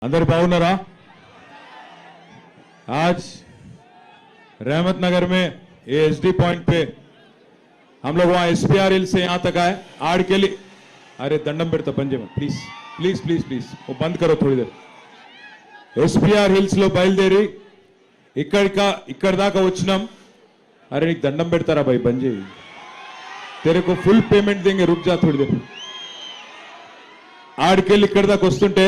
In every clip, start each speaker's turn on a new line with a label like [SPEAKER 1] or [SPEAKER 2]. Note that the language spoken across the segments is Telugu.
[SPEAKER 1] अंदर बागुन्नारा? आज रहमत नगर में ये एसडी पॉइंट पे हम लोग वहां एसपीआर हिल से यहां तक आए आड़ के लिए। अरे दंडम पेड़ता पंजे में प्लीज प्लीज प्लीज प्लीज वो बंद करो थोड़ी देर। एसपीआर हिल्स लो బయలుదేరి ఇక్కడ దాకా వచ్చినాం। अरे నీకు దండం పెడతారా भाई बंद చేయి, तेरे को फुल पेमेंट देंगे, रुक जा थोड़ी देर। ఆడికెళ్ళి ఇక్కడ దాకా వస్తుంటే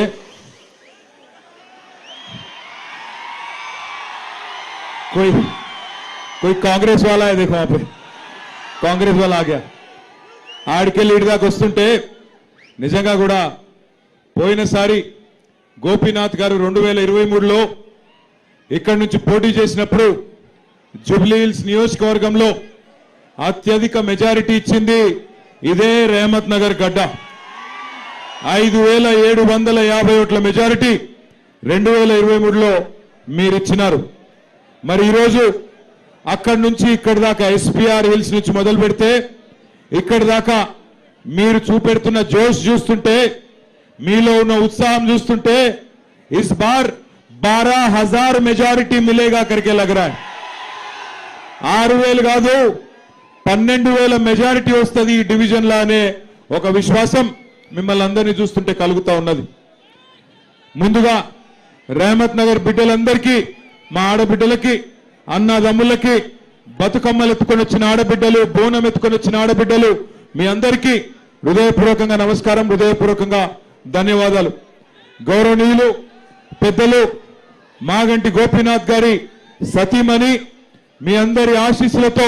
[SPEAKER 1] कोई कांग्रेस वाला है, देखो वहां पे कांग्रेस वाला आ गया। ఆడికెళ్ళి ఇడి దాకా వస్తుంటే నిజంగా కూడా పోయినసారి గోపీనాథ్ గారు 2023లో ఇక్కడ నుంచి పోటీ చేసినప్పుడు జూబ్లీ హిల్స్ నియోజకవర్గంలో అత్యధిక మెజారిటీ ఇచ్చింది ఇదే రెహమత్ నగర్ గడ్డ। 5750 ఓట్ల మెజారిటీ 2023లో మీరు ఇచ్చినారు। మరి ఈ రోజు అక్కడి నుంచి ఇక్కడ దాకా ఎస్పీఆర్ హిల్స్ నుంచి మొదలు పెడితే ఇక్కడ దాకా మీరు చూపెడుతున్న జోష్ చూస్తుంటే, మీలో ఉన్న ఉత్సాహం చూస్తుంటే इस बार 12,000 మెజారిటీ మిలేగా करके लग रहा है। 6,000 కాదు 12,000 మెజారిటీ వస్తుంది ఈ డివిజన్ లో అనే ఒక విశ్వాసం మిమ్మల్ని అందరినీ చూస్తుంటే కలుగుతా ఉన్నది। ముందుగా రెహమత్ నగర్ బిడ్డలందరికీ, మా ఆడబిడ్డలకి, అన్నదమ్ములకి, బతుకమ్మలు ఎత్తుకొని వచ్చిన ఆడబిడ్డలు, బోనం ఎత్తుకొని వచ్చిన ఆడబిడ్డలు, మీ అందరికీ హృదయపూర్వకంగా నమస్కారం, హృదయపూర్వకంగా ధన్యవాదాలు। గౌరవనీయులు పెద్దలు మాగంటి గోపీనాథ్ గారి సతీమణి మీ అందరి ఆశీస్సులతో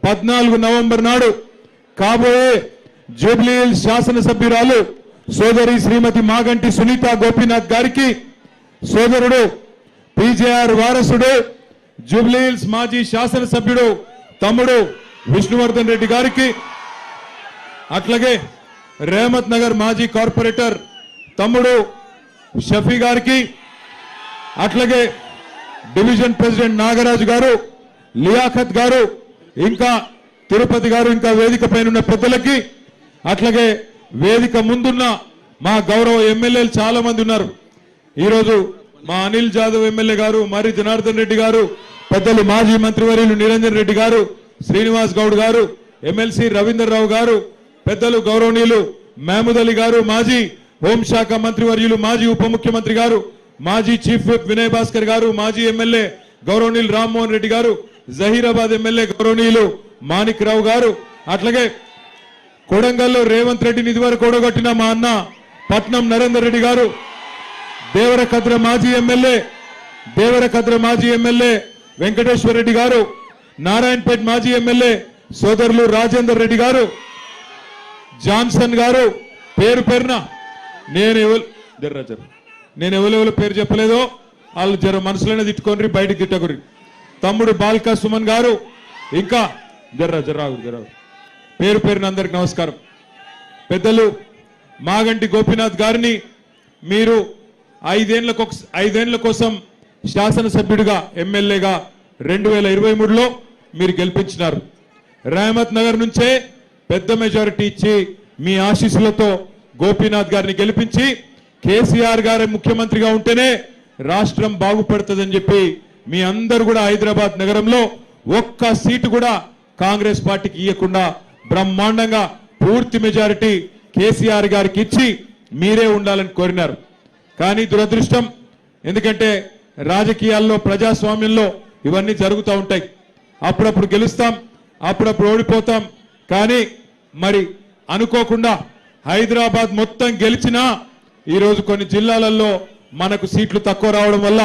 [SPEAKER 1] 14 నవంబర్ నాడు కాబోయే జూబ్లీ హిల్స్ శాసనసభ్యురాలు సోదరి శ్రీమతి మాగంటి సునీత గోపీనాథ్ గారికి సోదరుడు పీజేఆర్ వారసుడు జూబ్లీ హిల్స్ మాజీ శాసనసభ్యుడు తమ్ముడు విష్ణువర్ధన్ రెడ్డి గారికి, అట్లాగే రెహమత్ నగర్ మాజీ కార్పొరేటర్ తమ్ముడు షఫీ గారికి, అట్లాగే డివిజన్ ప్రెసిడెంట్ నాగరాజు గారు, లియాఖత్ గారు, ఇంకా తిరుపతి గారు, ఇంకా వేదిక పైన ఉన్న పెద్దలకి, అట్లాగే వేదిక ముందున్న మా గౌరవ ఎమ్మెల్యేలు చాలా మంది ఉన్నారు। ఈరోజు మా అనిల్ జాదవ్ ఎమ్మెల్యే గారు, మరి జనార్దన్ రెడ్డి గారు, పెద్దలు మాజీ మంత్రివర్యులు నిరంజన్ రెడ్డి గారు, శ్రీనివాస్ గౌడ్ గారు, ఎమ్మెల్సీ రవీందర్ రావు గారు, పెద్దలు గౌరవనీయులు మహమూద్ అలీ గారు, మాజీ హోంశాఖ మంత్రివర్యులు, మాజీ ఉప ముఖ్యమంత్రి గారు, మాజీ చీఫ్ విప్ వినయ్ భాస్కర్ గారు, మాజీ ఎమ్మెల్యే గౌరవనీయులు రామ్మోహన్ రెడ్డి గారు, జహీరాబాద్ ఎమ్మెల్యే గౌరవనీయులు మాణిక్ రావు గారు, అట్లాగే కొడంగల్లో రేవంత్ రెడ్డిని ఇదివరకు కూడగొట్టిన మా అన్న పట్నం నరేందర్ రెడ్డి గారు, దేవరకద్ర మాజీ ఎమ్మెల్యే వెంకటేశ్వర రెడ్డి గారు, నారాయణపేట్ మాజీ ఎమ్మెల్యే సోదరులు రాజేందర్ రెడ్డి గారు, జాన్సన్ గారు, పేరు పేరున నేను ఎవరెవరు పేరు చెప్పలేదో వాళ్ళు జర మనసులోనే తిట్టుకోండి, బయటికి తిట్టకురి। తమ్ముడు బాల్కా సుమన్ గారు, ఇంకా జర్రా పేరు పేరున అందరికి నమస్కారం। పెద్దలు మాగంటి గోపీనాథ్ గారిని మీరు 5 ఏళ్ల కోసం శాసనసభ్యుడిగా ఎమ్మెల్యేగా 2023లో మీరు గెలిపించినారు। రెహమత్ నగర్ నుంచే పెద్ద మెజారిటీ ఇచ్చి మీ ఆశీస్సులతో గోపీనాథ్ గారిని గెలిపించి కేసీఆర్ గారి ముఖ్యమంత్రిగా ఉంటేనే రాష్ట్రం బాగుపడుతుందని చెప్పి మీ అందరూ కూడా హైదరాబాద్ నగరంలో ఒక్క సీటు కూడా కాంగ్రెస్ పార్టీకి ఇవ్వకుండా బ్రహ్మాండంగా పూర్తి మెజారిటీ కేసీఆర్ గారికి ఇచ్చి మీరే ఉండాలని కోరినారు। కానీ దురదృష్టం, ఎందుకంటే రాజకీయాల్లో ప్రజాస్వామ్యంలో ఇవన్నీ జరుగుతూ ఉంటాయి, అప్పుడప్పుడు గెలుస్తాం, అప్పుడప్పుడు ఓడిపోతాం। కానీ మరి అనుకోకుండా హైదరాబాద్ మొత్తం గెలిచినా ఈరోజు కొన్ని జిల్లాలలో మనకు సీట్లు తక్కువ రావడం వల్ల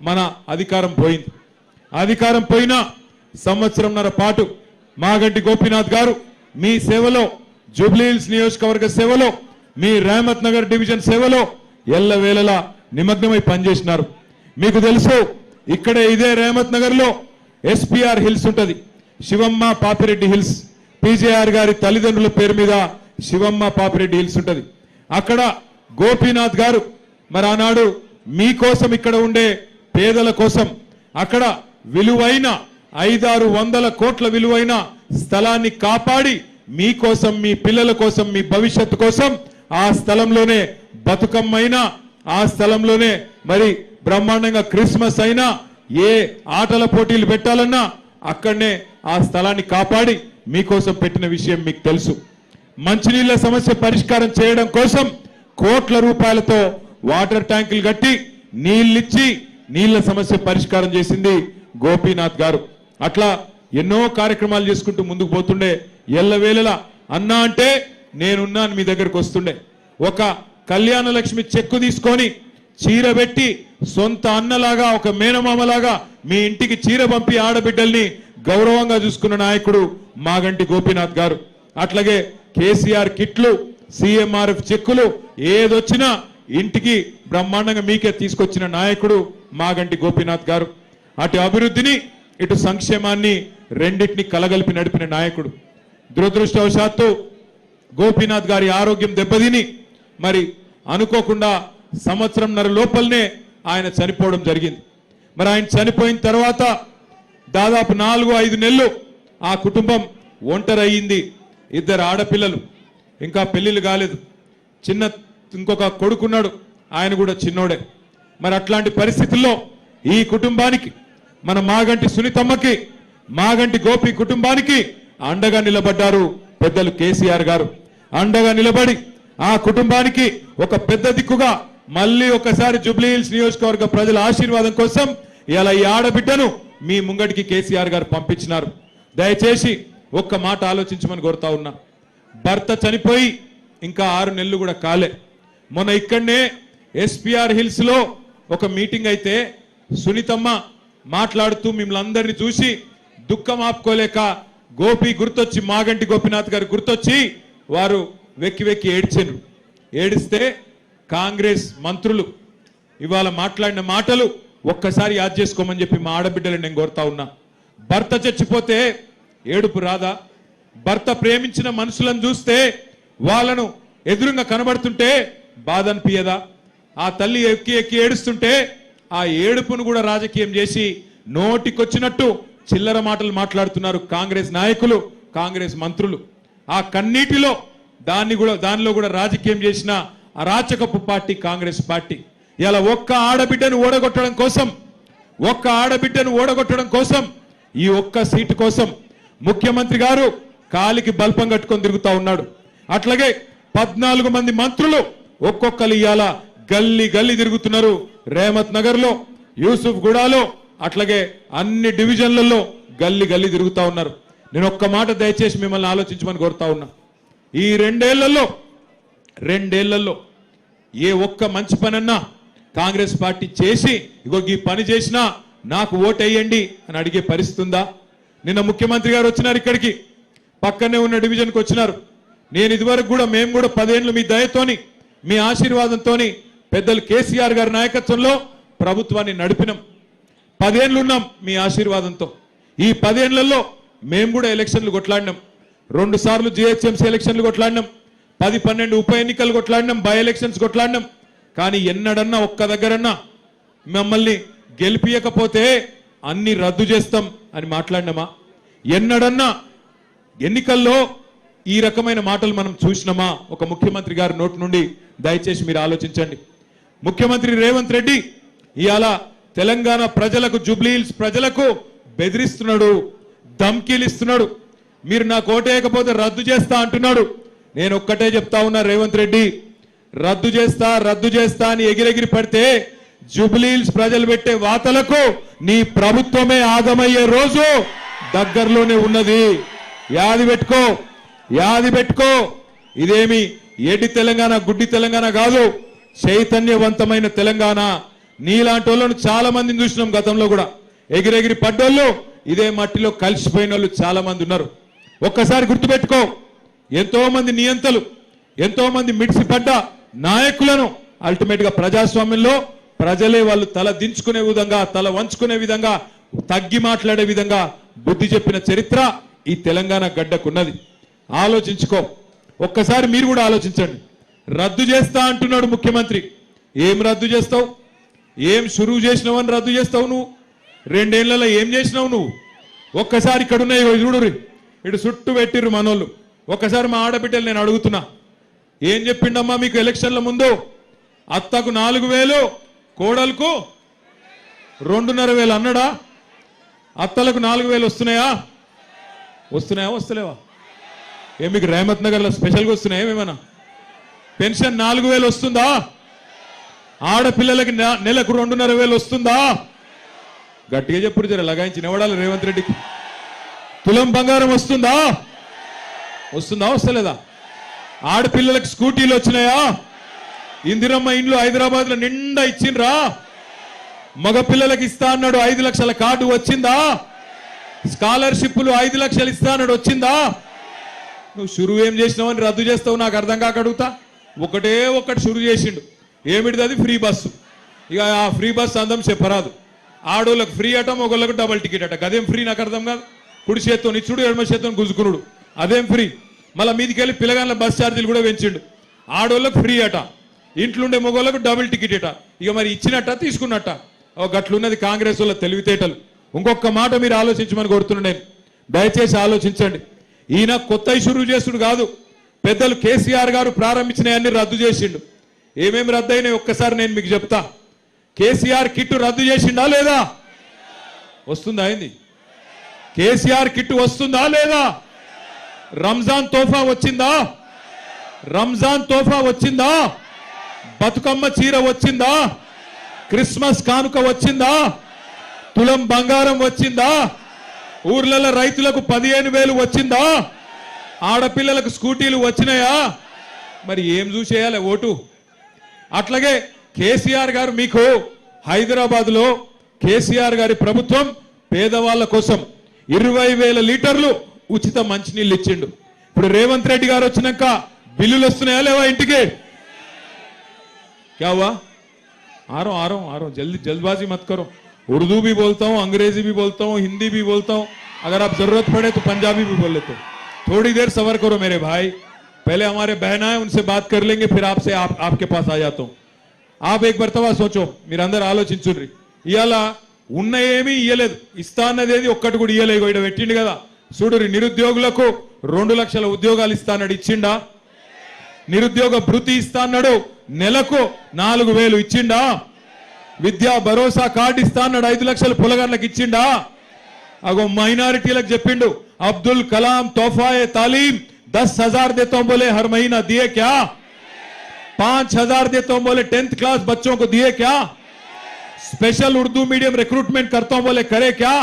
[SPEAKER 1] మన అధికారం పోయింది। అధికారం పోయినా సంవత్సరంన్నర పాటు మాగంటి గోపీనాథ్ గారు మీ సేవలో, జూబ్లీ హిల్స్ నియోజకవర్గ సేవలో, మీ రెహమత్ నగర్ డివిజన్ సేవలో ఎల్లవేళలా నిమగ్నమై పనిచేసినారు। మీకు తెలుసు, ఇక్కడే ఇదే రెహమత్ నగర్ లో ఎస్పీఆర్ హిల్స్ ఉంటది, శివమ్మ పాపిరెడ్డి హిల్స్, పీజేఆర్ గారి తల్లిదండ్రుల పేరు మీద శివమ్మ పాపిరెడ్డి హిల్స్ ఉంటది। అక్కడ గోపీనాథ్ గారు మరి ఆనాడు మీకోసం, ఇక్కడ ఉండే పేదల కోసం అక్కడ విలువైన 500-600 కోట్ల విలువైన స్థలాన్ని కాపాడి మీకోసం, మీ పిల్లల కోసం, మీ భవిష్యత్తు కోసం ఆ స్థలంలోనే బతుకమ్మైనా ఆ స్థలంలోనే మరి బ్రహ్మాండంగా క్రిస్మస్ అయినా ఏ ఆటల పోటీలు పెట్టాలన్నా అక్కడనే ఆ స్థలాన్ని కాపాడి మీకోసం పెట్టిన విషయం మీకు తెలుసు. మంచినీళ్ల సమస్య పరిష్కారం చేయడం కోసం కోట్ల రూపాయలతో వాటర్ ట్యాంకులు కట్టి నీళ్ళిచ్చి నీళ్ల సమస్య పరిష్కారం చేసింది గోపీనాథ్ గారు. అట్లా ఎన్నో కార్యక్రమాలు చేసుకుంటూ ముందుకు పోతుండే. ఎల్లవేళలా అన్నా అంటే నేనున్నాను మీ దగ్గరకు వస్తుండే. ఒక కళ్యాణ లక్ష్మి చెక్కు తీసుకొని చీర పెట్టి సొంత అన్నలాగా ఒక మేనమామలాగా మీ ఇంటికి చీర పంపి ఆడబిడ్డల్ని గౌరవంగా చూసుకున్న నాయకుడు మాగంటి గోపీనాథ్ గారు. అట్లాగే కేసీఆర్ కిట్లు, సీఎంఆర్ఎఫ్ చెక్కులు ఏదొచ్చినా ఇంటికి బ్రహ్మాండంగా మీకే తీసుకొచ్చిన నాయకుడు మాగంటి గోపీనాథ్ గారు. అటు అభివృద్ధిని ఇటు సంక్షేమాన్ని రెండింటిని కలగలిపి నడిపిన నాయకుడు. దురదృష్టవశాత్తు గోపీనాథ్ గారి ఆరోగ్యం దెబ్బతిని మరి అనుకోకుండా సంవత్సరంన్నర లోపలనే ఆయన చనిపోవడం జరిగింది. మరి ఆయన చనిపోయిన తర్వాత దాదాపు 4-5 నెలలు ఆ కుటుంబం ఒంటరి అయ్యింది. 2 ఆడపిల్లలు, ఇంకా పెళ్లిళ్ళు కాలేదు. చిన్న ఇంకొక కొడుకున్నాడు, ఆయన కూడా చిన్నోడే. మరి అట్లాంటి పరిస్థితుల్లో ఈ కుటుంబానికి మన మాగంటి సునీతమ్మకి, మాగంటి గోపి కుటుంబానికి అండగా నిలబడ్డారు పెద్దలు కేసీఆర్ గారు. అండగా నిలబడి ఆ కుటుంబానికి ఒక పెద్ద దిక్కుగా మళ్ళీ ఒకసారి జూబ్లీహిల్స్ నియోజకవర్గ ప్రజల ఆశీర్వాదం కోసం ఇలా ఈ ఆడబిడ్డను మీ ముంగడికి కేసీఆర్ గారు పంపించినారు. దయచేసి ఒక్క మాట ఆలోచించమని కోరుతా ఉన్నా. భర్త చనిపోయి ఇంకా 6 నెలలు కూడా కాలే. మొన్న ఇక్కడనే ఎస్పీఆర్ హిల్స్ లో ఒక మీటింగ్ అయితే సునీతమ్మ మాట్లాడుతూ మిమ్మల్ని అందరినీ చూసి దుఃఖం ఆపుకోలేక గోపి గుర్తొచ్చి, మాగంటి గోపీనాథ్ గారు గుర్తొచ్చి వారు వెక్కి వెక్కి ఏడ్చారు. ఏడిస్తే కాంగ్రెస్ మంత్రులు ఇవాళ మాట్లాడిన మాటలు ఒక్కసారి యాద్ చేసుకోమని చెప్పి మా ఆడబిడ్డలను నేను కోరుతా ఉన్నా. భర్త చచ్చిపోతే ఏడుపు రాదా? భర్త ప్రేమించిన మనుషులను చూస్తే వాళ్ళను ఎదురుగా కనబడుతుంటే బాధ అనిపించదా? ఆ తల్లి ఎక్కి ఎక్కి ఏడుస్తుంటే ఆ ఏడుపును కూడా రాజకీయం చేసి నోటికొచ్చినట్టు చిల్లర మాటలు మాట్లాడుతున్నారు కాంగ్రెస్ నాయకులు, కాంగ్రెస్ మంత్రులు. ఆ కన్నీటిలో దానిలో కూడా రాజకీయం చేసిన అరాచకపు పార్టీ కాంగ్రెస్ పార్టీ. ఇలా ఒక్క ఆడబిడ్డను ఓడగొట్టడం కోసం ఈ ఒక్క సీటు కోసం ముఖ్యమంత్రి గారు కాలికి బల్పం కట్టుకొని తిరుగుతా ఉన్నాడు. అట్లాగే 14 మంది మంత్రులు ఒక్కొక్కరు ఇవాళ గల్లీ గల్లీ తిరుగుతున్నారు. రేమత్ నగర్ లో, యూసుఫ్ గూడాలో, అట్లాగే అన్ని డివిజన్లలో గల్లీ గల్లీ తిరుగుతా ఉన్నారు. నేను ఒక్క మాట దయచేసి మిమ్మల్ని ఆలోచించమని కోరుతా ఉన్నా. ఈ రెండేళ్లలో ఏ ఒక్క మంచి పనన్నా కాంగ్రెస్ పార్టీ చేసి ఇగో ఈ పని చేసినా నాకు ఓటేయండి అని అడిగే పరిస్థితి ఉందా? నిన్న ముఖ్యమంత్రి గారు వచ్చినారు, ఇక్కడికి పక్కనే ఉన్న డివిజన్కి వచ్చినారు. నేను ఇదివరకు కూడా మేము కూడా 10 ఏళ్ళు మీ దయతోని, మీ ఆశీర్వాదంతోని, పెద్దలు కేసీఆర్ గారి నాయకత్వంలో ప్రభుత్వాన్ని నడిపినాం. 10 ఏళ్ళు ఉన్నాం మీ ఆశీర్వాదంతో. ఈ 10 ఏళ్లలో మేము కూడా ఎలక్షన్లు కొట్లాడినాం. 2 సార్లు జిహెచ్ఎంసీ ఎలక్షన్లు కొట్లాడినాం, 10-12 ఉప ఎన్నికలు కొట్లాడినాం, బై ఎలక్షన్స్ కొట్లాడినాం. కానీ ఎన్నడన్నా ఒక్క దగ్గరన్నా మమ్మల్ని గెలిపియకపోతే అన్ని రద్దు చేస్తాం అని మాట్లాడినామా? ఎన్నడన్నా ఎన్నికల్లో ఈ రకమైన మాటలు మనం చూసినామా ఒక ముఖ్యమంత్రి గారి నోటి నుండి? దయచేసి మీరు ఆలోచించండి. ముఖ్యమంత్రి రేవంత్ రెడ్డి ఇవాళ తెలంగాణ ప్రజలకు, జూబ్లీహిల్స్ ప్రజలకు బెదిరిస్తున్నాడు, ధమ్కీలు ఇస్తున్నాడు. మీరు నాకు ఓటేయకపోతే రద్దు చేస్తా అంటున్నాడు. నేను ఒక్కటే చెప్తా ఉన్నా, రేవంత్ రెడ్డి రద్దు చేస్తా అని ఎగిరెగిరి పడితే జూబ్లీహిల్స్ ప్రజలు పెట్టే వాతలకు నీ ప్రభుత్వమే ఆగమయ్యే రోజు దగ్గరలోనే ఉన్నది. యాది పెట్టుకో. ఇదేమి ఏడి తెలంగాణ, గుడ్డి తెలంగాణ కాదు, చైతన్యవంతమైన తెలంగాణ. నీలాంటి వాళ్ళను చాలా మందిని చూసినాం గతంలో కూడా. ఎగిరెగిరి పడ్డోళ్ళు ఇదే మట్టిలో కలిసిపోయిన వాళ్ళు చాలా మంది ఉన్నారు. ఒక్కసారి గుర్తుపెట్టుకో, ఎంతో మంది నియంతలు, ఎంతో మంది మిడిసిపడ్డ నాయకులను అల్టిమేట్ గా ప్రజాస్వామ్యంలో ప్రజలే వాళ్ళు తల దించుకునే విధంగా, తల వంచుకునే విధంగా, తగ్గి మాట్లాడే విధంగా బుద్ధి చెప్పిన చరిత్ర ఈ తెలంగాణ గడ్డకున్నది. ఆలోచించుకో. ఒక్కసారి మీరు కూడా ఆలోచించండి. రద్దు చేస్తా అంటున్నాడు ముఖ్యమంత్రి. ఏం రద్దు చేస్తావు? ఏం షురువు చేసినావని రద్దు చేస్తావు నువ్వు? 2 ఏళ్లలో ఏం చేసినావు నువ్వు? ఒక్కసారి ఇక్కడ ఉన్నాయి చూడురి, ఇటు చుట్టూ పెట్టిర్రు మనోళ్ళు. ఒక్కసారి మా ఆడబిడ్డలు నేను అడుగుతున్నా, ఏం చెప్పిండమ్మా మీకు ఎలక్షన్ల ముందు? అత్తకు 4000, కోడలకు 2,500 అన్నాడా? అత్తలకు 4000 వస్తున్నాయా? వస్తలేవా? మీకు రేమత్ నగర్లో స్పెషల్గా వస్తున్నాయా? ఏమేమన్నా పెన్షన్ 4000 వస్తుందా? ఆడపిల్లలకి నెలకు 2,500 వస్తుందా? గట్టిగా చెప్పుడు, జర లగాయించిన ఎవడాలి రేవంత్ రెడ్డికి. తులం బంగారం వస్తుందా? వస్తలేదా? ఆడపిల్లలకు స్కూటీలు వచ్చినాయా? ఇందిరమ్మ ఇండ్లు హైదరాబాద్ లో నిండా ఇచ్చిండ్రా? మగ పిల్లలకు ఇస్తా అన్నాడు 5 లక్షల కార్డు వచ్చిందా? స్కాలర్షిప్లు 5 లక్షలు ఇస్తా అన్నాడు వచ్చిందా? నువ్వు షురు ఏం చేసినావని రద్దు చేస్తావు నాకు అర్థం కాక అడుగుతా. ఒకటి షురు చేసిండు. ఏమిటిది? అది ఫ్రీ బస్సు. ఇక ఆ ఫ్రీ బస్సు అందం చెప్పరాదు. ఆడోళ్ళకు ఫ్రీ అట, మొగోళ్ళకు డబల్ టికెట్ అట. అదేం ఫ్రీ నాకు అర్థం కాదు. కుడి చేత్తో నిచ్చుడు, ఎడమ చేత్తో గుంజుకునుడు, అదేం ఫ్రీ? మళ్ళీ మీదికి వెళ్ళి పిల్లగాళ్ళ బస్ ఛార్జీలు కూడా పెంచిండు. ఆడోళ్ళకు ఫ్రీ అట, ఇంట్లుండే మొగోళ్ళకు డబుల్ టికెట్ అట. ఇక మరి ఇచ్చినట్ట తీసుకున్నట్ట? గట్లున్నది కాంగ్రెస్ వాళ్ళ తెలివితేటలు. ఇంకొక మాట మీరు ఆలోచించమని కోరుతున్నాను నేను. దయచేసి ఆలోచించండి. ఈయన కొత్త ఇష్యూ చేసుడు కాదు. పెద్దలు కేసీఆర్ గారు ప్రారంభించినవన్నీ రద్దు చేసిండు. ఏమేమి రద్దు అయినాయి ఒక్కసారి నేను మీకు చెప్తా. కేసీఆర్ కిట్టు రద్దు చేసిండా లేదా? వస్తుందా? అయింది. కేసీఆర్ కిట్టు వస్తుందా లేదా? రంజాన్ తోఫా వచ్చిందా? రంజాన్ తోఫా వచ్చిందా? బతుకమ్మ చీర వచ్చిందా? క్రిస్మస్ కానుక వచ్చిందా? తులం బంగారం వచ్చిందా? ఊర్లలో రైతులకు 15,000 వచ్చిందా? ఆడపిల్లలకు స్కూటీలు వచ్చినాయా? మరి ఏం చూసేయాలి ఓటు? అట్లాగే కేసీఆర్ గారు మీకు హైదరాబాద్ లో కేసీఆర్ గారి ప్రభుత్వం పేదవాళ్ళ కోసం 20,000 లీటర్లు ఉచిత మంచినీళ్ళు ఇచ్చిండు. ఇప్పుడు రేవంత్ రెడ్డి గారు వచ్చినాక బిల్లులు వస్తున్నాయా లేవా ఇంటికి? क्या हुआ? आ रहा हूं जल्दबाजी मत करो. उर्दू भी बोलता हूं, अंग्रेजी भी बोलता हूं, हिंदी भी बोलता हूं. अगर आप जरूरत पड़े तो पंजाबी भी बोल लेते. थोड़ी देर सबर करो मेरे भाई. पहले हमारे बहना है उनसे बात कर लेंगे, फिर आपसे आपके पास आ जाता हूं. आप एक बर्तवा सोचो, మీరందరూ ఆలోచించుర్రి. ఇయాల ఉన్న ఏమీ ఇయ్యలేదు, ఇస్తా అన్నదేది ఒక్కటి కూడా ఇయ్యలేదు. ఇక్కడ పెట్టిండు కదా చూడురి. నిరుద్యోగులకు 2 లక్షల ఉద్యోగాలు ఇస్తా అన్నాడు, ఇచ్చిండా? నిరుద్యోగ భృతి ఇస్తా అన్నాడు, నెలకు 4,000 ఇచ్చిండా? విద్యా భరోసా కార్డు ఇస్తా అన్నాడు, 5 లక్షల పొలగాళ్ళకి ఇచ్చిండా? అగో మైనారిటీలకు చెప్పిండు, అబ్దుల్ కలాం తోఫాయే తాలీం 10,000 देता हूं बोले, हर महीना दिए क्या? 5,000 देता हूं बोले, 10th क्लास बच्चों को दिए क्या? स्पेशल उर्दू मीडियम रिक्रूटमेंट करता हूं बोले, करे क्या?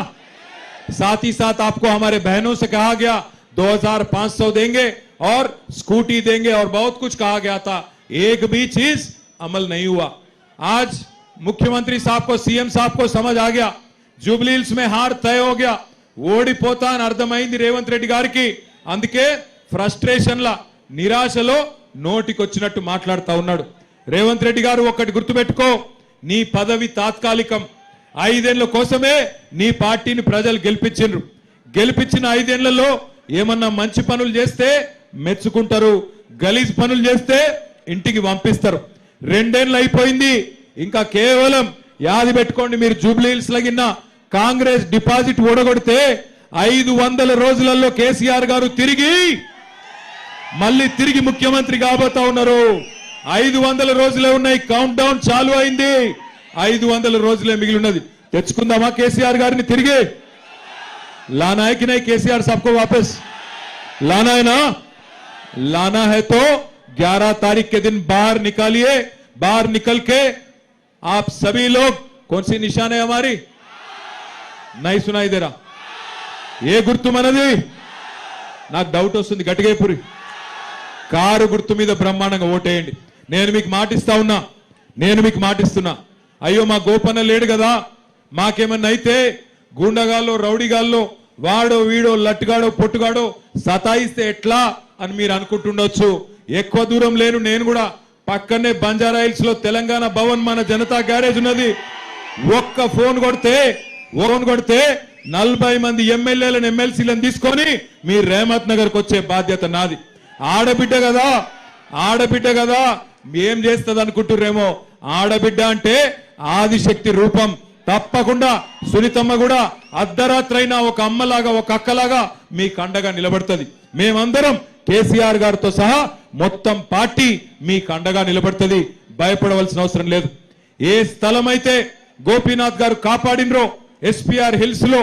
[SPEAKER 1] साथ ही साथ आपको हमारे बहनों से कहा गया 2,500 देंगे और स्कूटी देंगे और बहुत कुछ कहा गया था. एक भी चीज अमल नहीं हुआ. आज मुख्यमंत्री साहब को, सीएम साहब को समझ आ गया, जुबली हिल्स में हार तय हो गया, ఓడిపోతా అని అర్థమైంది రేవంత్ రెడ్డి గారికి. అందుకే ఫ్రస్ట్రేషన్ల నిరాశలో నోటికొచ్చినట్టు మాట్లాడుతూ ఉన్నాడు. రేవంత్ రెడ్డి గారు ఒక్కటి గుర్తుపెట్టుకో, నీ పదవి తాత్కాలికం. 5 ఏళ్ల కోసమే నీ పార్టీని ప్రజలు గెలిపించిండ్రు. గెలిపించిన 5 ఏళ్లలో ఏమన్నా మంచి పనులు చేస్తే మెచ్చుకుంటారు, గలీజ్ పనులు చేస్తే ఇంటికి పంపిస్తారు. 2 ఏళ్ళు అయిపోయింది, ఇంకా కేవలం యాది పెట్టుకోండి, మీరు జూబ్లీ హిల్స్ లగిన కాంగ్రెస్ డిపాజిట్ ఓడగొడితే 500 రోజులలో కేసీఆర్ గారు మళ్ళీ తిరిగి ముఖ్యమంత్రి కాబోతా ఉన్నారు. 500 రోజులే ఉన్నాయి, కౌంట్ డౌన్ చాలు అయింది. 500 రోజులే మిగిలి ఉన్నది. తెచ్చుకుందామా కేసీఆర్ గారిని తిరిగి? लाना है कि नहीं? केसीआर साहब को वापस लाना है ना? लाना है तो 11 तारीख के दिन बाहर निकालिए. बाहर निकल के आप सभी लोग, कौन सी निशान है हमारी? नहीं सुनाई दे रहा. ఏ గుర్తు మనది? నాకు డౌట్ వస్తుంది, గట్టిగా పురి. కారు గుర్తు మీద బ్రహ్మాండంగా ఓటేయండి. నేను మీకు మాటిస్తున్నా. అయ్యో మా గోపన్న లేడు కదా, మాకేమన్నా అయితే గూండగాల్లో రౌడీగాల్లో వాడో వీడో లట్టుగాడో పొట్టుగాడో సతాయిస్తే ఎట్లా అని మీరు అనుకుంటుండొచ్చు. ఎక్కువ దూరం లేను నేను కూడా. పక్కనే బంజారా హిల్స్ లో తెలంగాణ భవన్, మన జనతా గ్యారేజ్ ఉన్నది. ఒక్క ఫోన్ కొడితే 40 మంది ఎమ్మెల్యేలను ఎమ్మెల్సీలను తీసుకొని మీ రేమత్ నగర్కి వచ్చే బాధ్యత నాది. ఆడబిడ్డ కదా ఏం చేస్తుంది అనుకుంటుర్రేమో. ఆడబిడ్డ అంటే ఆదిశక్తి రూపం. తప్పకుండా సునీతమ్మ కూడా అర్ధరాత్రైనా ఒక అమ్మలాగా, ఒక అక్కలాగా మీకు అండగా నిలబడుతుంది. మేమందరం కేసీఆర్ గారితో సహా మొత్తం పార్టీ మీకు అండగా నిలబడుతుంది. భయపడవలసిన అవసరం లేదు. ఏ స్థలం అయితే గోపీనాథ్ గారు కాపాడినరో ఎస్పీఆర్ హిల్స్ లో,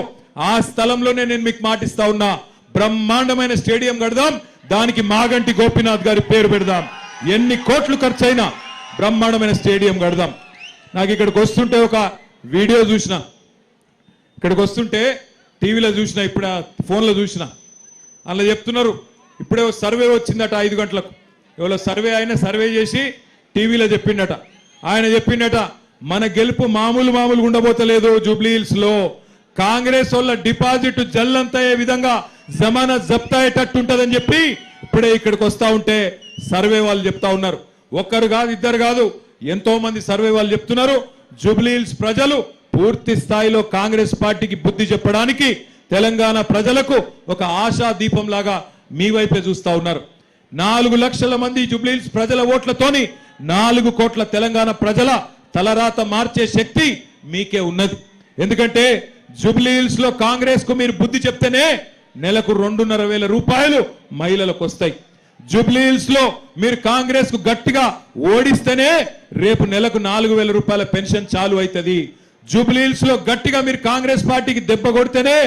[SPEAKER 1] ఆ స్థలంలోనే నేను మీకు మాటిస్తా ఉన్నా, బ్రహ్మాండమైన స్టేడియం కడదాం, దానికి మాగంటి గోపీనాథ్ గారి పేరు పెడదాం. ఎన్ని కోట్లు ఖర్చైనా బ్రహ్మాండమైన స్టేడియం కడదాం. నాకు ఇక్కడికి వస్తుంటే ఒక వీడియో చూసిన, ఇక్కడికి వస్తుంటే టీవీలో చూసిన, ఇప్పుడు ఫోన్లో చూసిన, అందులో చెప్తున్నారు ఇప్పుడే సర్వే వచ్చిందట 5 గంటలకు. ఎవరో సర్వే ఆయన సర్వే చేసి టీవీలో చెప్పిండట. ఆయన చెప్పిండట మన గెలుపు మామూలుగా ఉండబోతలేదు, జూబ్లీ హిల్స్ లో కాంగ్రెస్ వాళ్ళ డిపాజిట్ జల్లంతయ్యే విధంగా జమానత్ జప్తా అయ్యేటట్టుంటదని చెప్పి ఇప్పుడే ఇక్కడికి వస్తా ఉంటే సర్వే వాళ్ళు చెప్తా ఉన్నారు. ఒక్కరు కాదు, ఇద్దరు కాదు, ఎంతో మంది సర్వే వాళ్ళు చెప్తున్నారు. జూబ్లీ హిల్స్ ప్రజలు పూర్తి స్థాయిలో కాంగ్రెస్ పార్టీకి బుద్ధి చెప్పడానికి తెలంగాణ ప్రజలకు ఒక ఆశా దీపం లాగా మీ వైపే చూస్తా ఉన్నారు. 4 లక్షల మంది జూబ్లీ హిల్స్ ప్రజల ఓట్లతోని 4 కోట్ల తెలంగాణ ప్రజల తలరాత మార్చే శక్తి మీకే ఉన్నది. ఎందుకంటే జూబ్లీ హిల్స్ లో కాంగ్రెస్ కు మీరు బుద్ధి చెప్తేనే నెలకు 2,500 రూపాయలు మహిళలకు వస్తాయి. జూబ్లీ హిల్స్ లో మీరు కాంగ్రెస్ కు గట్టిగా ఓడిస్తేనే రేపు నెలకు 4,000 రూపాయల పెన్షన్ చాలు అవుతుంది. జూబ్లీ హిల్స్ లో గట్టిగా మీరు కాంగ్రెస్ పార్టీకి దెబ్బ కొడితేనే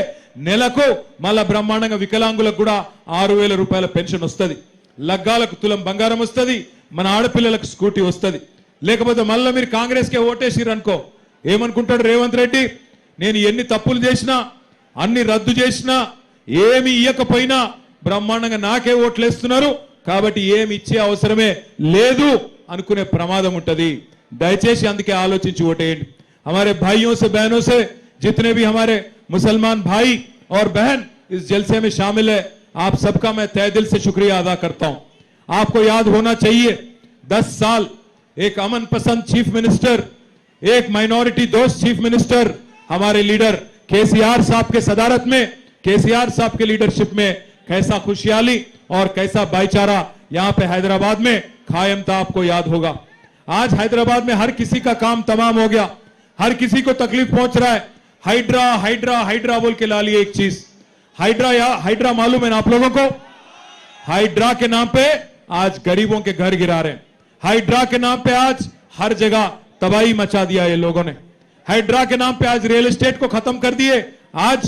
[SPEAKER 1] నెలకు మళ్ళా బ్రహ్మాండంగా వికలాంగులకు కూడా 6,000 రూపాయల పెన్షన్ వస్తుంది. లగ్గాలకు తులం బంగారం వస్తుంది, మన ఆడపిల్లలకు స్కూటీ వస్తుంది. లేకపోతే మళ్ళీ మీరు కాంగ్రెస్కే ఓటేసిరు అనుకో, ఏమనుకుంటాడు రేవంత్ రెడ్డి, నేను ఎన్ని తప్పులు చేసినా, అన్ని రద్దు చేసినా, ఏమి ఇయ్యకపోయినా బ్రహ్మాండంగా నాకే ఓట్లేస్తున్నారు కాబట్టి ఏమి ఇచ్చే అవసరమే లేదు అనుకునే ప్రమాదం ఉంటది. దయచేసి అందుకే ఆలోచించి ఓటేయండి. हमारे भाइयों से बहनों से जितने भी हमारे मुसलमान भाई और बहन इस जलसे में शामिल है, आप सबका मैं तहे दिल से शुक्रिया अदा करता हूं. आपको याद होना चाहिए 10 साल एक अमन पसंद चीफ मिनिस्टर, एक माइनॉरिटी दोस्त चीफ मिनिस्टर हमारे लीडर केसीआर साहब के सदारत में, केसीआर साहब के लीडरशिप में कैसा खुशहाली और कैसा भाईचारा यहां पे हैदराबाद में कायम था, आपको याद होगा. आज हैदराबाद में हर किसी का काम तमाम हो गया, हर किसी को तकलीफ पहुंच रहा है. हाइड्रा हाइड्रा हाइड्रा बोल के ला लिए एक चीज. हाइड्रा या हाइड्रा मालूम है ना आप लोगों को? हाइड्रा के नाम पे आज गरीबों के घर गिरा रहे हैं. हाइड्रा के नाम पे आज हर जगह तबाही मचा दिया ये लोगों ने. हाइड्रा के नाम पे आज रियल एस्टेट को खत्म कर दिए. आज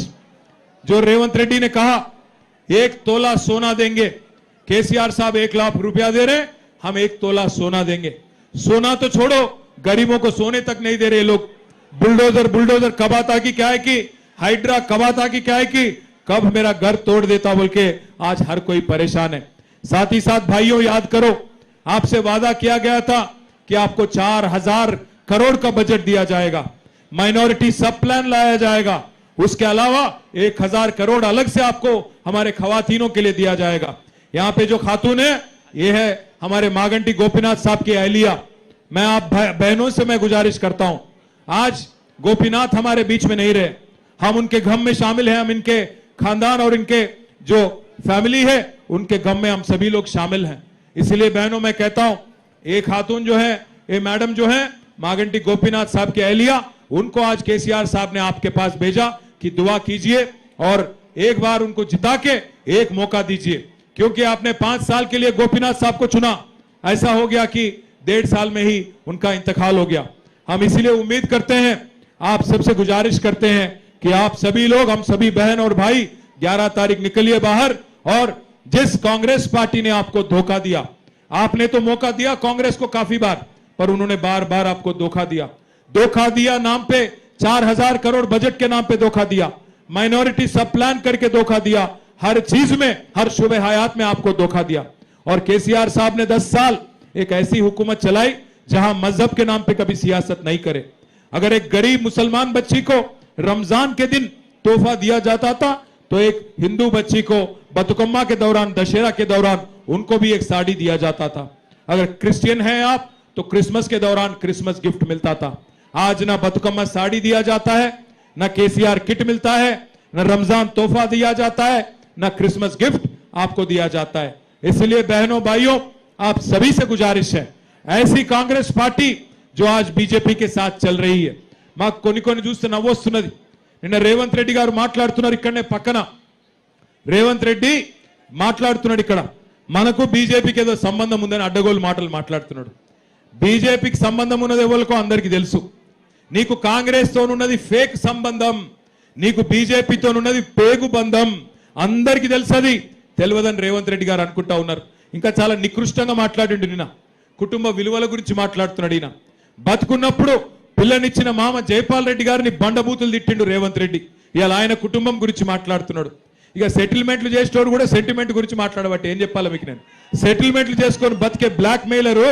[SPEAKER 1] जो रेवंत रेड्डी ने कहा 1 तोला सोना देंगे, केसीआर साहब 1 लाख रुपया दे रहे, हम 1 तोला सोना देंगे. सोना तो छोड़ो, गरीबों को सोने तक नहीं दे रहे लोग. बुलडोजर बुलडोजर कब आता कि क्या है कि हाइड्रा कब आता कि क्या है कि कब मेरा घर तोड़ देता बोल के आज हर कोई परेशान है. साथ ही साथ भाइयों याद करो, आपसे वादा किया गया था कि आपको 4,000 करोड़ का बजट दिया जाएगा, माइनॉरिटी सब प्लान लाया जाएगा, उसके अलावा 1,000 करोड़ अलग से आपको हमारे खवातीनों के लिए दिया जाएगा. यहां पे जो खातून है ये है हमारे मागंटी गोपीनाथ साहब की अहलिया. मैं आप बहनों से मैं गुजारिश करता हूं, आज गोपीनाथ हमारे बीच में नहीं रहे, हम उनके गम में शामिल हैं, हम इनके खानदान और इनके जो फैमिली है उनके गम में हम सभी लोग शामिल हैं. इसलिए बहनों मैं कहता हूं, एक खातून जो है, ये मैडम जो है मागंटी गोपीनाथ साहब की अहलिया, उनको आज केसीआर साहब ने आपके पास भेजा कि दुआ कीजिए और एक बार उनको जिता के एक मौका दीजिए, क्योंकि आपने 5 साल के लिए गोपीनाथ साहब को चुना, ऐसा हो गया कि 1.5 साल में ही उनका इंतकाल हो गया. हम इसीलिए उम्मीद करते हैं, आप सबसे गुजारिश करते हैं कि आप सभी लोग, हम सभी बहन और भाई 11 तारीख निकलिए बाहर. और जिस कांग्रेस पार्टी ने आपको धोखा दिया, आपने तो मौका दिया कांग्रेस को काफी बार, पर उन्होंने बार बार आपको धोखा दिया. धोखा दिया नाम पे 4,000 करोड़ बजट के नाम पे धोखा दिया, माइनॉरिटी सब प्लान करके धोखा दिया, हर चीज में, हर शुबे हयात में आपको धोखा दिया. और केसीआर साहब ने 10 साल एक ऐसी हुकूमत चलाई जहां मजहब के नाम पे कभी सियासत नहीं करे. अगर एक गरीब मुसलमान बच्ची को रमजान के दिन तोहफा दिया जाता था तो एक हिंदू बच्ची को बतुकम्मा के दौरान, दशहरा के दौरान उनको भी एक साड़ी दिया जाता था. अगर क्रिश्चियन हैं आप तो क्रिसमस के दौरान क्रिसमस गिफ्ट मिलता था. आज ना बतुकम्मा साड़ी दिया जाता है, ना केसीआर किट मिलता है, ना रमजान तोहफा दिया जाता है, ना क्रिसमस गिफ्ट आपको दिया जाता है. इसलिए बहनों भाइयों आप सभी से गुजारिश है, ऐसी कांग्रेस पार्टी जो आज बीजेपी के साथ चल रही है, మాకు కొన్ని చూస్తే నవ్వొస్తున్నది. నిన్న రేవంత్ రెడ్డి గారు మాట్లాడుతున్నారు, ఇక్కడనే పక్కన రేవంత్ రెడ్డి మాట్లాడుతున్నాడు, ఇక్కడ మనకు బీజేపీకి ఏదో సంబంధం ఉందని అడ్డగోలు మాటలు మాట్లాడుతున్నాడు. బీజేపీకి సంబంధం ఉన్నది ఎవరికో అందరికీ తెలుసు. నీకు కాంగ్రెస్ తోనున్నది ఫేక్ సంబంధం, నీకు బీజేపీతో ఉన్నది పేగు బంధం, అందరికీ తెలుసు. అది తెలియదని రేవంత్ రెడ్డి గారు అనుకుంటా ఉన్నారు. ఇంకా చాలా నికృష్టంగా మాట్లాడిండు నిన్న, కుటుంబ విలువల గురించి మాట్లాడుతున్నాడు. ఈయన బతుకున్నప్పుడు పిల్లనిచ్చిన మామ జైపాల్ రెడ్డి గారిని బండబూతులు తిట్టిండు రేవంత్ రెడ్డి. ఇవాళ ఆయన కుటుంబం గురించి మాట్లాడుతున్నాడు. ఇక సెటిల్మెంట్లు చేసేటోడు కూడా సెంటిమెంట్ గురించి మాట్లాడబట్టి ఏం చెప్పాలి మీకు నేను. సెటిల్మెంట్లు చేసుకొని బతికే బ్లాక్ మెయిలరు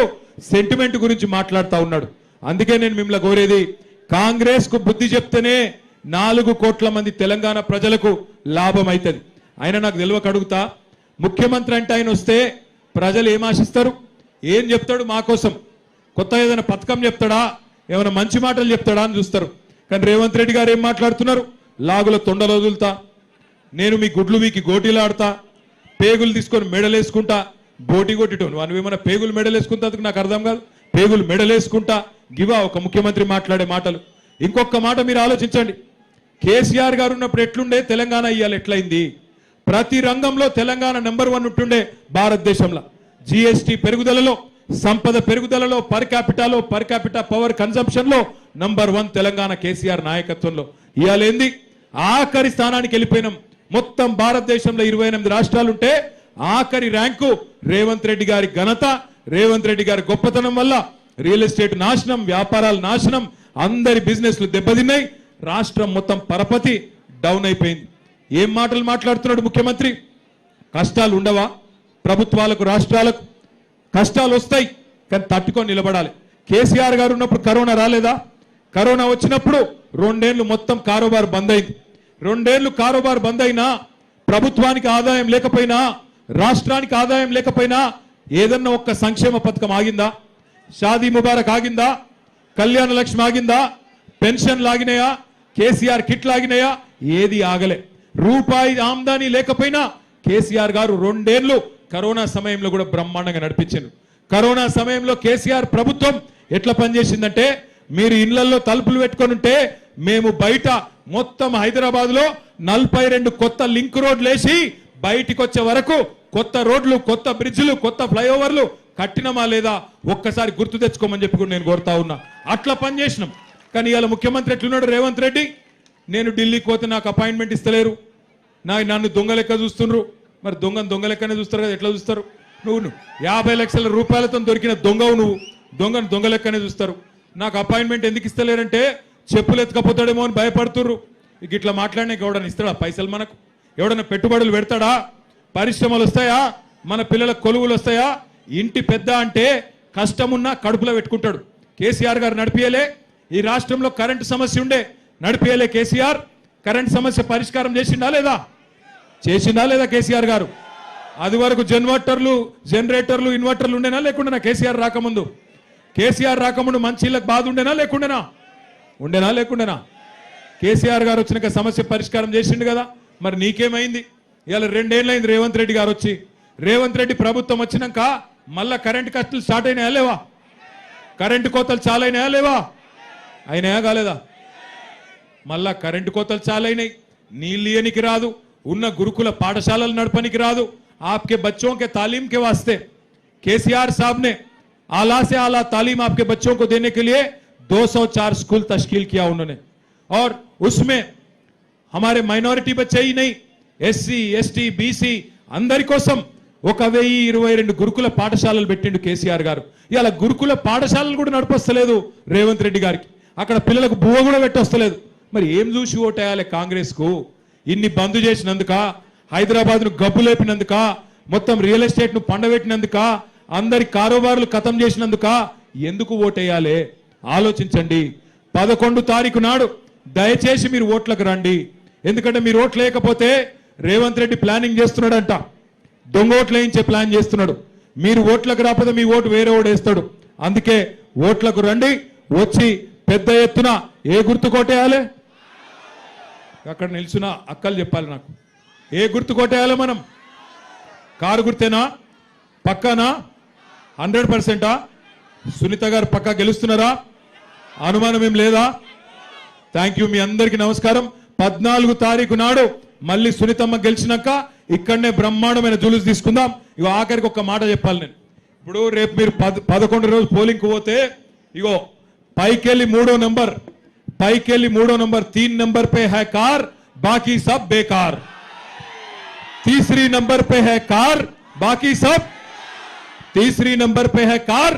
[SPEAKER 1] సెంటిమెంట్ గురించి మాట్లాడుతూ ఉన్నాడు. అందుకే నేను మిమ్మల్ని కోరేది, కాంగ్రెస్ కు బుద్ధి చెప్తేనే 4 కోట్ల మంది తెలంగాణ ప్రజలకు లాభం అవుతుంది. ఆయన నాకు తెలియక అడుగుతా, ముఖ్యమంత్రి అంటే ఆయన వస్తే ప్రజలు ఏం ఆశిస్తారు, ఏం చెప్తాడు మా కోసం, కొత్త ఏదైనా పథకం చెప్తాడా, ఏమైనా మంచి మాటలు చెప్తాడా అని చూస్తారు. కానీ రేవంత్ రెడ్డి గారు ఏం మాట్లాడుతున్నారు, లాగుల తొండలు వదులుతా, నేను మీ గుడ్లు వీకి గోటీలు ఆడతా, పేగులు తీసుకొని మెడలేసుకుంటా, బోటి కొట్టిటోను నువ్వేమన్నా పేగులు మెడలేసుకుంటా, నాకు అర్థం కాదు. పేగులు మెడలేసుకుంటా గివా ఒక ముఖ్యమంత్రి మాట్లాడే మాటలు. ఇంకొక మాట మీరు ఆలోచించండి, కేసీఆర్ గారు ఉన్నప్పుడు ఎట్లుండే తెలంగాణ, ఇయ్యాలి ఎట్లయింది. ప్రతి రంగంలో తెలంగాణ నెంబర్ 1 ఉంటుండే భారతదేశంలో. జిఎస్టీ పెరుగుదలలో, సంపద పెరుగుదలలో, పర్ క్యాపిటా పవర్ కన్సంప్షన్ లో నంబర్ 1 తెలంగాణ కేసీఆర్ నాయకత్వంలో. ఇవాళ ఏంది, ఆఖరి స్థానానికి వెళ్ళిపోయినాం. మొత్తం భారతదేశంలో 28 రాష్ట్రాలు ఉంటే ఆఖరి ర్యాంకు రేవంత్ రెడ్డి గారి ఘనత, రేవంత్ రెడ్డి గారి గొప్పతనం వల్ల రియల్ ఎస్టేట్ నాశనం, వ్యాపారాలు నాశనం, అందరి బిజినెస్లు దెబ్బతిన్నాయి, రాష్ట్రం మొత్తం పరపతి డౌన్ అయిపోయింది. ఏం మాటలు మాట్లాడుతున్నాడు ముఖ్యమంత్రి. కష్టాలు ఉండవా ప్రభుత్వాలకు, రాష్ట్రాలకు? కష్టాలు వస్తాయి, కానీ తట్టుకొని నిలబడాలి. కేసీఆర్ గారు ఉన్నప్పుడు కరోనా రాలేదా? కరోనా వచ్చినప్పుడు 2 ఏళ్లు మొత్తం కారోబార్ బంద్ అయింది. 2 ఏళ్లు కారోబార్ బంద్ అయినా, ప్రభుత్వానికి ఆదాయం లేకపోయినా, రాష్ట్రానికి ఆదాయం లేకపోయినా ఏదన్నా ఒక్క సంక్షేమ పథకం ఆగిందా? షాదీ ముబారక్ ఆగిందా? కళ్యాణ లక్ష్మి ఆగిందా? పెన్షన్ లాగినాయా? కేసీఆర్ కిట్ లాగినాయా? ఏది ఆగలే. రూపాయి ఆమ్దానీ లేకపోయినా కేసీఆర్ గారు 2 ఏళ్లు కరోనా సమయంలో కూడా బ్రహ్మాండంగా నడిపించారు. కరోనా సమయంలో కేసీఆర్ ప్రభుత్వం ఎట్లా పనిచేసిందంటే, మీరు ఇళ్లలో తలుపులు పెట్టుకొని ఉంటే మేము బయట మొత్తం హైదరాబాద్ లో 42 కొత్త లింక్ రోడ్లు వేసి బయటికి వచ్చే వరకు కొత్త రోడ్లు, కొత్త బ్రిడ్జ్లు, కొత్త ఫ్లైఓవర్లు కట్టినమా లేదా ఒక్కసారి గుర్తు తెచ్చుకోమని చెప్పి కూడా నేను కోరుతా ఉన్నా. అట్లా పనిచేసినాం. కానీ ఇవాళ ముఖ్యమంత్రి ఎట్లున్నాడు రేవంత్ రెడ్డి, నేను ఢిల్లీకి పోతే నాకు అపాయింట్మెంట్ ఇస్తలేరు, నన్ను దొంగ లెక్క చూస్తున్నారు. మరి దొంగ లెక్కనే చూస్తారు కదా, ఎట్లా చూస్తారు? నువ్వు 50 లక్షల రూపాయలతో దొరికిన దొంగవు, నువ్వు దొంగ లెక్కనే చూస్తారు. నాకు అపాయింట్మెంట్ ఎందుకు ఇస్తలేరంటే చెప్పులు ఎత్తుకపోతాడేమో అని భయపడుతుర్రు. ఇక ఇట్లా మాట్లాడినా ఎవడన్నా ఇస్తాడా పైసలు? మనకు ఎవడన్నా పెట్టుబడులు పెడతాడా? పరిశ్రమలు వస్తాయా? మన పిల్లలకు కొలువులు వస్తాయా? ఇంటి పెద్ద అంటే కష్టమున్నా కడుపులో పెట్టుకుంటాడు. కేసీఆర్ గారు నడిపియలే. ఈ రాష్ట్రంలో కరెంటు సమస్య ఉండే, నడిపియలే కేసీఆర్. కరెంట్ సమస్య పరిష్కారం చేసిండా లేదా కేసీఆర్ గారు? అది వరకు జనరేటర్లు ఇన్వర్టర్లు ఉండేనా లేకుండా కేసీఆర్ రాకముందు? కేసీఆర్ రాకముందు మంచి ఇళ్ళకి బాధ ఉండేనా లేకుండేనా? కేసీఆర్ గారు వచ్చినాక సమస్య పరిష్కారం చేసిండు కదా. మరి నీకేమైంది? ఇవాళ 2 ఏళ్ళైంది రేవంత్ రెడ్డి గారు వచ్చి. రేవంత్ రెడ్డి ప్రభుత్వం వచ్చినాక మళ్ళా కరెంటు కష్టాలు స్టార్ట్ అయినాయా లేవా? కరెంటు కోతలు చాలా అయినాయా లేవా? అయినాయా కాలేదా? మళ్ళా కరెంటు కోతలు చాలా అయినాయి. నీళ్ళు ఇయనికి రాదు, ఉన్న గురుకుల పాఠశాలలు నడపనికి రాదు. आपके बच्चों के तालीम के वास्ते केसीआर साहब ने आला से आला तालीम आपके बच्चों को देने के लिए 204 स्कूल तश्कील किया उन्होंने। और उसमें हमारे माइनॉरिटी बच्चे ही नहीं, एससी एसटी बीसी अंदरी कोसम 1022 గురుకుల పాఠశాలలు పెట్టిండు కేసీఆర్ గారు. ఇలా గురుకుల పాఠశాలలు కూడా నడిపొస్తలేదు రేవంత్ రెడ్డి గారికి. అక్కడ పిల్లలకు బువ్వ కూడా పెట్టొస్తలేదు. మరి ఏం చూసి ఓటేయాలి కాంగ్రెస్ కు? ఇన్ని బంద్ చేసినందుక, హైదరాబాద్ ను గబ్బు లేపినందుక, మొత్తం రియల్ ఎస్టేట్ ను పండబెట్టినందుక, అందరి కారోబార్లు ఖతం చేసినందుక ఎందుకు ఓటేయాలి? ఆలోచించండి. 11 తారీఖు నాడు దయచేసి మీరు ఓట్లకు రండి. ఎందుకంటే మీరు ఓట్లు లేకపోతే రేవంత్ రెడ్డి ప్లానింగ్ చేస్తున్నాడంట, దొంగ ఓట్లు వేయించే ప్లాన్ చేస్తున్నాడు. మీరు ఓట్లకు రాకపోతే మీ ఓటు వేరే ఓటు వేస్తాడు. అందుకే ఓట్లకు రండి. వచ్చి పెద్ద ఎత్తున ఏ గుర్తు కొట్టేయాలి? అక్కడ నిల్చున్న అక్కలు చెప్పాలి నాకు, ఏ గుర్తు కొట్టేయాలి? మనం కారు గుర్తేనా? పక్కానా? 100%? సునీత గారు పక్కా గెలుస్తున్నారా? అనుమానం ఏం లేదా? Thank you. మీ అందరికీ నమస్కారం. 14 తారీఖు నాడు మళ్ళీ సునీతమ్మ గెలిచినాక ఇక్కడనే బ్రహ్మాండమైన జులుస్ తీసుకుందాం. ఇక ఆఖరికి ఒక మాట చెప్పాలి నేను. ఇప్పుడు రేపు మీరు 11 రోజు పోలింగ్ పోతే ఇగో పైకెళ్ళి మూడో నంబర్ 3 नंबर पे है कार बाकी सब बेकार, तीसरी नंबर पे है कार बाकी सब, तीसरी नंबर पे है कार,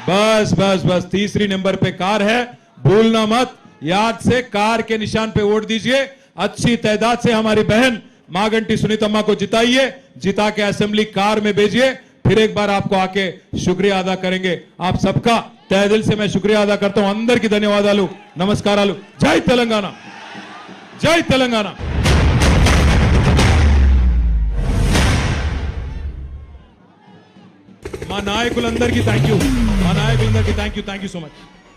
[SPEAKER 1] बस बस बस तीसरी नंबर पे कार है, भूलना मत, याद से कार के निशान पे वोट दीजिए। अच्छी तादाद से हमारी बहन मागंटी सुनीतम्मा को जिताइए, जिता के असेंबली कार में भेजिए। फिर एक बार आपको आके शुक्रिया अदा करेंगे। आप सबका तहे दिल से मैं शुक्रिया अदा करता हूं। अंदर की धन्यवादालु, नमस्कारालु। जय तेलंगाना, जय तेलंगाना। మా నాయకులందరికీ థ్యాంక్ యూ, మా నాయకులందరికీ థ్యాంక్ యూ సో మచ్।